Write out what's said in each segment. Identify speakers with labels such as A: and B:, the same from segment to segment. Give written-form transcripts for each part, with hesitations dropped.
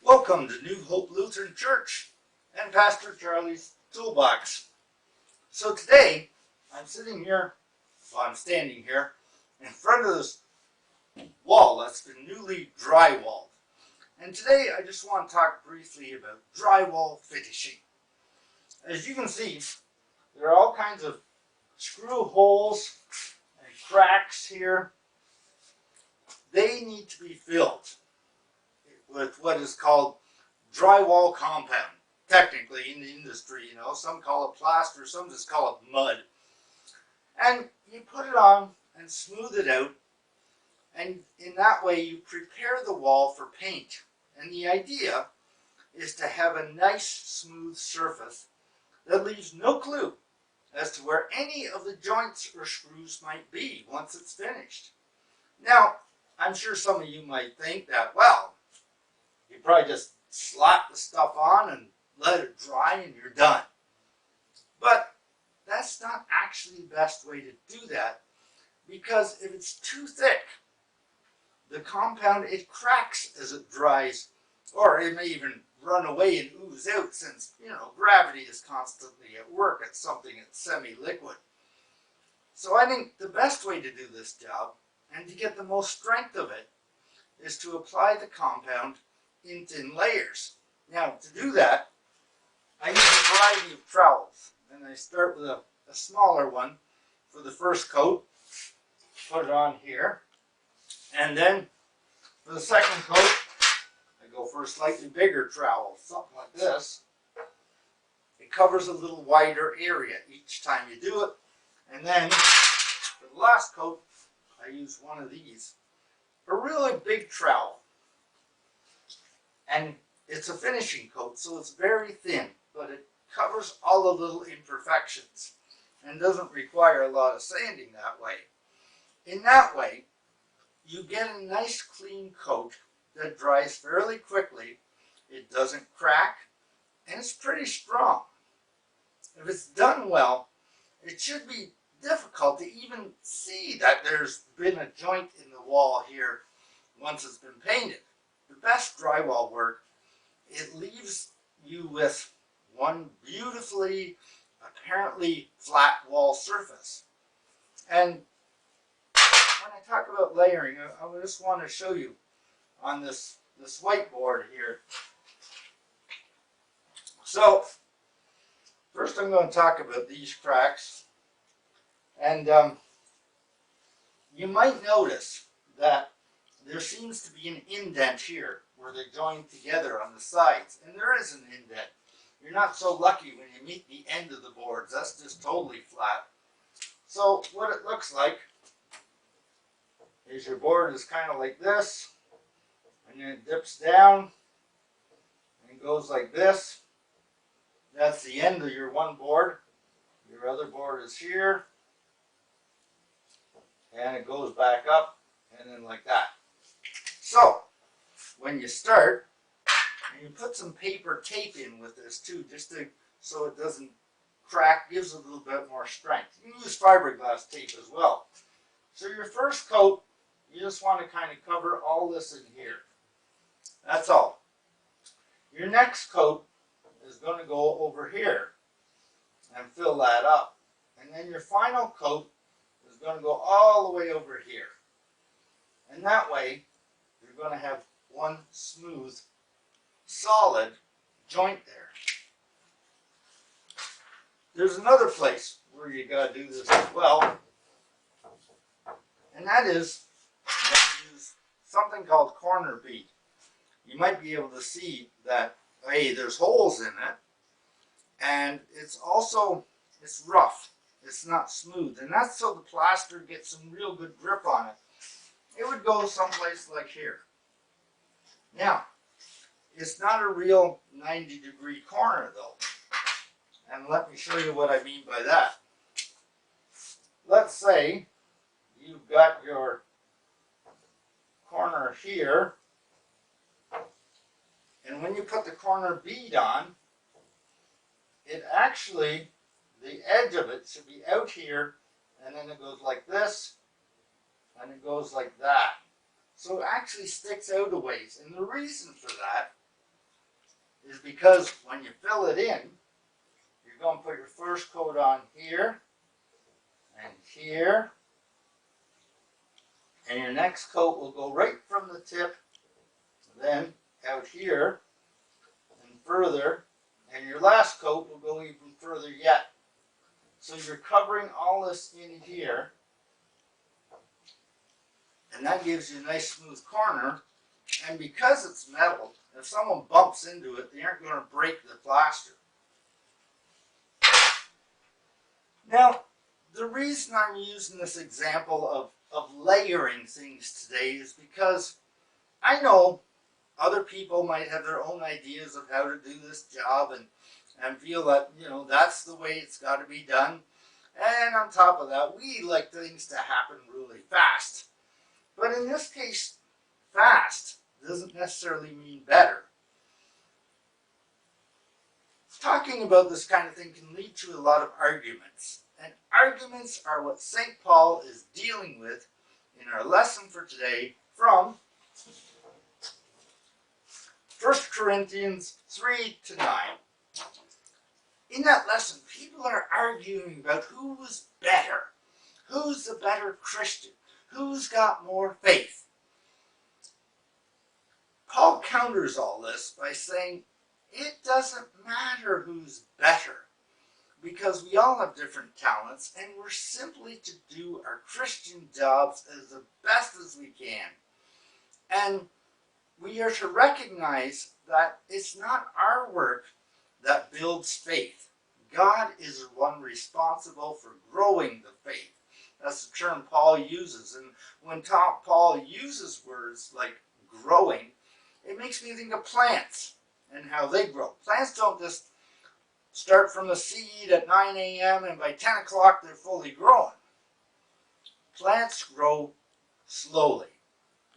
A: Welcome to New Hope Lutheran Church and Pastor Charlie's Toolbox. So today, I'm standing here in front of this wall that's been newly drywalled. And today I just want to talk briefly about drywall finishing. As you can see, there are all kinds of screw holes and cracks here. They need to be filled with what is called drywall compound. Technically in the industry, some call it plaster, some just call it mud. And you put it on and smooth it out, and in that way you prepare the wall for paint. And the idea is to have a nice smooth surface that leaves no clue as to where any of the joints or screws might be once it's finished. Now, I'm sure some of you might think that, well, you probably just slap the stuff on and let it dry and you're done. But that's not actually the best way to do that, because if it's too thick, the compound, it cracks as it dries, or it may even run away and ooze out since, gravity is constantly at work at something that's semi-liquid. So I think the best way to do this job, and to get the most strength of it, is to apply the compound in thin layers. Now, to do that, I use a variety of trowels, and I start with a smaller one for the first coat. Put it on here, and then for the second coat, I go for a slightly bigger trowel, something like this. It covers a little wider area each time you do it, and then for the last coat, I use one of these, a really big trowel. And it's a finishing coat, so it's very thin, but it covers all the little imperfections and doesn't require a lot of sanding that way. In that way, you get a nice clean coat that dries fairly quickly, it doesn't crack, and it's pretty strong. If it's done well, it should be difficult to even see that there's been a joint in the wall here once it's been painted. The best drywall work, it leaves you with one beautifully, apparently flat wall surface. And when I talk about layering, I just want to show you on this whiteboard here. So, first I'm going to talk about these cracks. And you might notice that there seems to be an indent here where they join together on the sides. And there is an indent. You're not so lucky when you meet the end of the boards. That's just totally flat. So what it looks like is your board is kind of like this. And then it dips down and goes like this. That's the end of your one board. Your other board is here. And it goes back up and then like that. So, when you start, and you put some paper tape in with this too, so it doesn't crack, gives a little bit more strength. You can use fiberglass tape as well. So your first coat, you just want to kind of cover all this in here. That's all. Your next coat is going to go over here and fill that up. And then your final coat is going to go all the way over here. And that way, you're going to have one smooth, solid joint there. There's another place where you got to do this as well, and that is when you use something called corner bead. You might be able to see that, hey, there's holes in it, and it's rough. It's not smooth, and that's so the plaster gets some real good grip on it. It would go someplace like here. Now, it's not a real 90-degree corner though. And let me show you what I mean by that. Let's say you've got your corner here, and when you put the corner bead on, it actually, the edge of it should be out here, and then it goes like this, and it goes like that. So it actually sticks out a ways. And the reason for that is because when you fill it in, you're going to put your first coat on here and here, and your next coat will go right from the tip, then out here and further, and your last coat will go even further yet. So you're covering all this in here, and that gives you a nice smooth corner. And because it's metal, if someone bumps into it, they aren't going to break the plaster. Now, the reason I'm using this example of layering things today is because I know other people might have their own ideas of how to do this job and feel that, you know, that's the way it's got to be done. And on top of that, we like things to happen really fast. But in this case, fast doesn't necessarily mean better. Talking about this kind of thing can lead to a lot of arguments. And arguments are what St. Paul is dealing with in our lesson for today from 1 Corinthians 3 to 9. In that lesson, people are arguing about who was better, who's the better Christian, who's got more faith. Paul counters all this by saying it doesn't matter who's better, because we all have different talents and we're simply to do our Christian jobs as the best as we can. And we are to recognize that it's not our work that builds faith. God is the one responsible for growing the faith. That's the term Paul uses. And when Paul uses words like growing, it makes me think of plants and how they grow. Plants don't just start from the seed at 9 a.m. and by 10 o'clock they're fully grown. Plants grow slowly,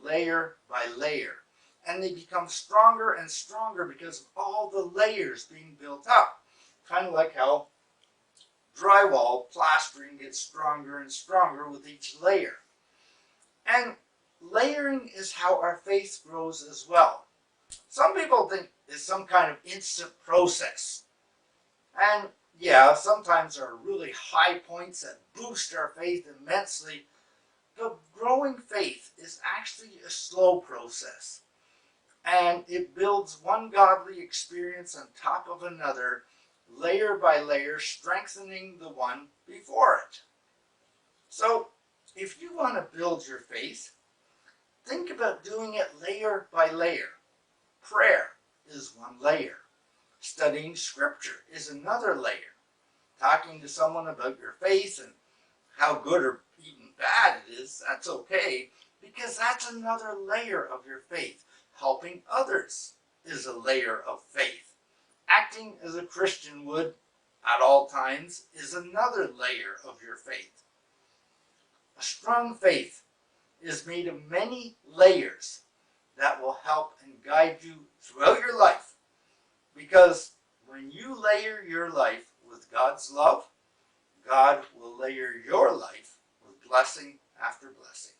A: layer by layer. And they become stronger and stronger because of all the layers being built up. Kind of like how drywall plastering gets stronger and stronger with each layer. And layering is how our faith grows as well. Some people think it's some kind of instant process. And yeah, sometimes there are really high points that boost our faith immensely. But growing faith is actually a slow process. And it builds one godly experience on top of another, layer by layer, strengthening the one before it. So, if you want to build your faith, think about doing it layer by layer. Prayer is one layer. Studying Scripture is another layer. Talking to someone about your faith and how good or even bad it is, that's okay, because that's another layer of your faith. Helping others is a layer of faith. Acting as a Christian would at all times is another layer of your faith. A strong faith is made of many layers that will help and guide you throughout your life. Because when you layer your life with God's love, God will layer your life with blessing after blessing.